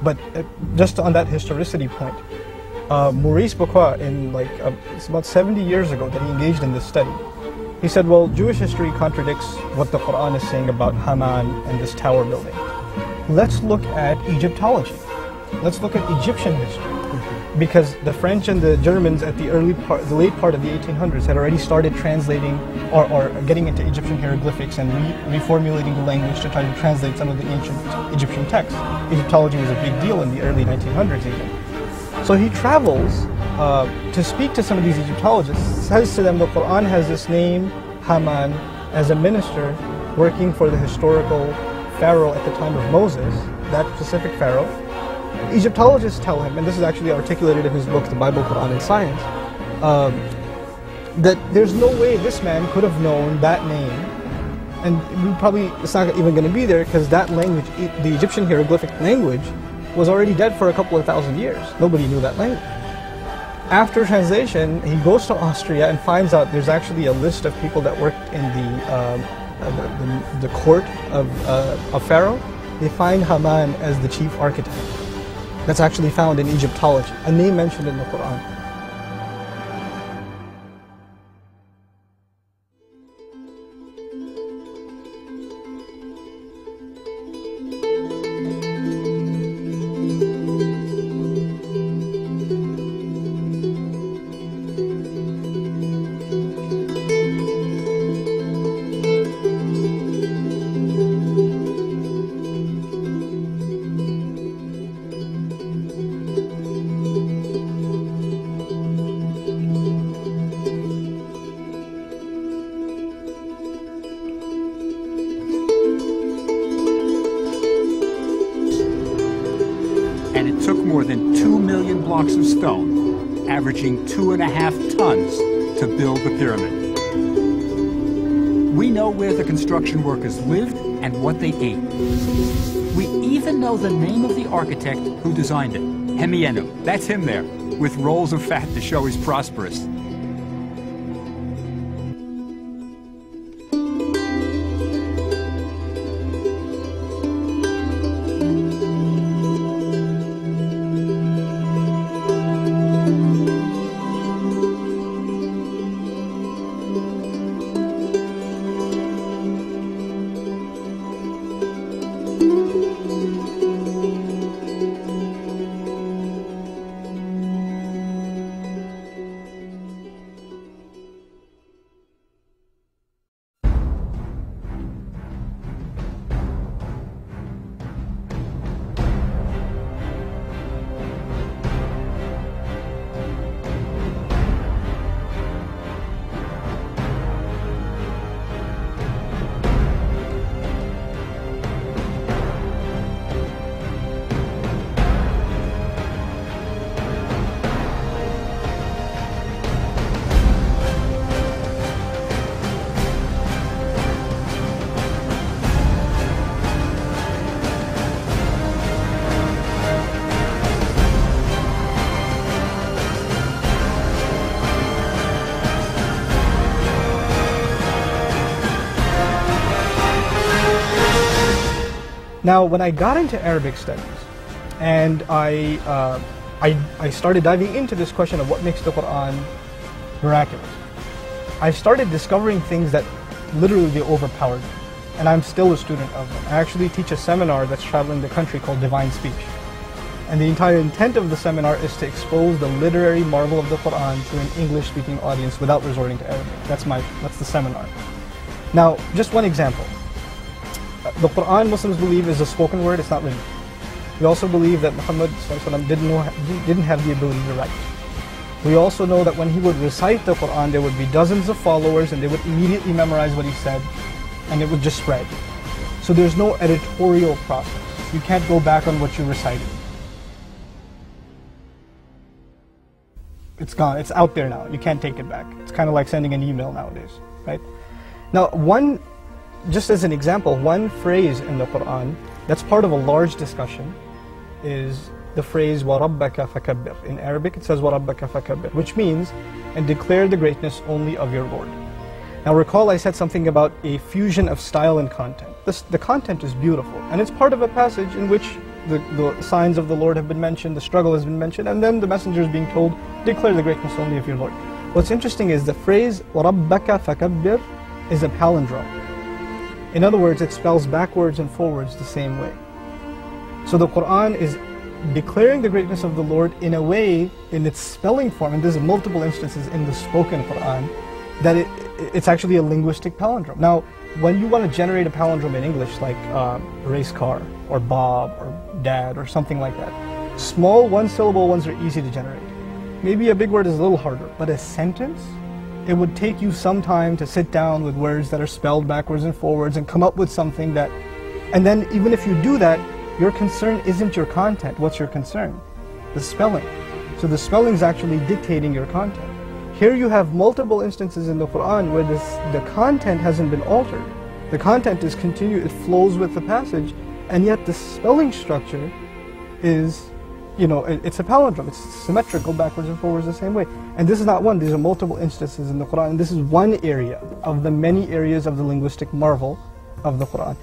But just on that historicity point, Maurice Bucquois, it's about 70 years ago that he engaged in this study. He said, well, Jewish history contradicts what the Quran is saying about Haman and this tower building. Let's look at Egyptology. Let's look at Egyptian history. Because the French and the Germans at the late part of the 1800s had already started translating or getting into Egyptian hieroglyphics and reformulating the language to try to translate some of the ancient Egyptian texts. Egyptology was a big deal in the early 1900s even. So he travels to speak to some of these Egyptologists, says to them the Quran has this name, Haman, as a minister working for the historical pharaoh at the time of Moses, that specific pharaoh. Egyptologists tell him, and this is actually articulated in his book, The Bible, Quran, and Science, that there's no way this man could have known that name, and it's not even going to be there because that language, the Egyptian hieroglyphic language, was already dead for a couple of thousand years. Nobody knew that language. After translation, he goes to Austria and finds out there's actually a list of people that worked in the court of Pharaoh. They find Haman as the chief architect. That's actually found in Egyptology, a name mentioned in the Quran. And it took more than 2 million blocks of stone, averaging 2.5 tons, to build the pyramid. We know where the construction workers lived and what they ate. We even know the name of the architect who designed it, Hemienu. That's him there, with rolls of fat to show he's prosperous. Now, when I got into Arabic studies, and I started diving into this question of what makes the Quran miraculous, I started discovering things that literally overpowered me. And I'm still a student of them. I actually teach a seminar that's traveling the country called Divine Speech. And the entire intent of the seminar is to expose the literary marvel of the Quran to an English-speaking audience without resorting to Arabic. That's the seminar. Now, just one example. The Quran, Muslims believe, is a spoken word, it's not written. We also believe that Muhammad didn't have the ability to write. We also know that when he would recite the Quran, there would be dozens of followers and they would immediately memorize what he said and it would just spread. So there's no editorial process. You can't go back on what you recited. It's gone, it's out there now. You can't take it back. It's kind of like sending an email nowadays, right? Now, just as an example, one phrase in the Quran that's part of a large discussion is the phrase وَرَبَّكَ فَكَبِّرْ. In Arabic it says وَرَبَّكَ فَكَبِّرْ, which means, and declare the greatness only of your Lord. Now recall I said something about a fusion of style and content. The content is beautiful, and it's part of a passage in which the signs of the Lord have been mentioned, the struggle has been mentioned, and then the messenger is being told, declare the greatness only of your Lord. What's interesting is the phrase وَرَبَّكَ فَكَبِّرْ is a palindrome. In other words, it spells backwards and forwards the same way. So the Quran is declaring the greatness of the Lord in a way, in its spelling form, and there's multiple instances in the spoken Quran, that it's actually a linguistic palindrome. Now, when you want to generate a palindrome in English, like race car, or Bob, or dad, or something like that, small one-syllable ones are easy to generate. Maybe a big word is a little harder, but a sentence, it would take you some time to sit down with words that are spelled backwards and forwards and come up with something that, and then even if you do that, your concern isn't your content. What's your concern? The spelling. So the spelling is actually dictating your content. Here you have multiple instances in the Quran where the content hasn't been altered. The content is continued, it flows with the passage, and yet the spelling structure is, it's a palindrome. It's symmetrical, backwards and forwards the same way. And this is not one, these are multiple instances in the Quran. And this is one area of the many areas of the linguistic marvel of the Quran.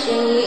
شيء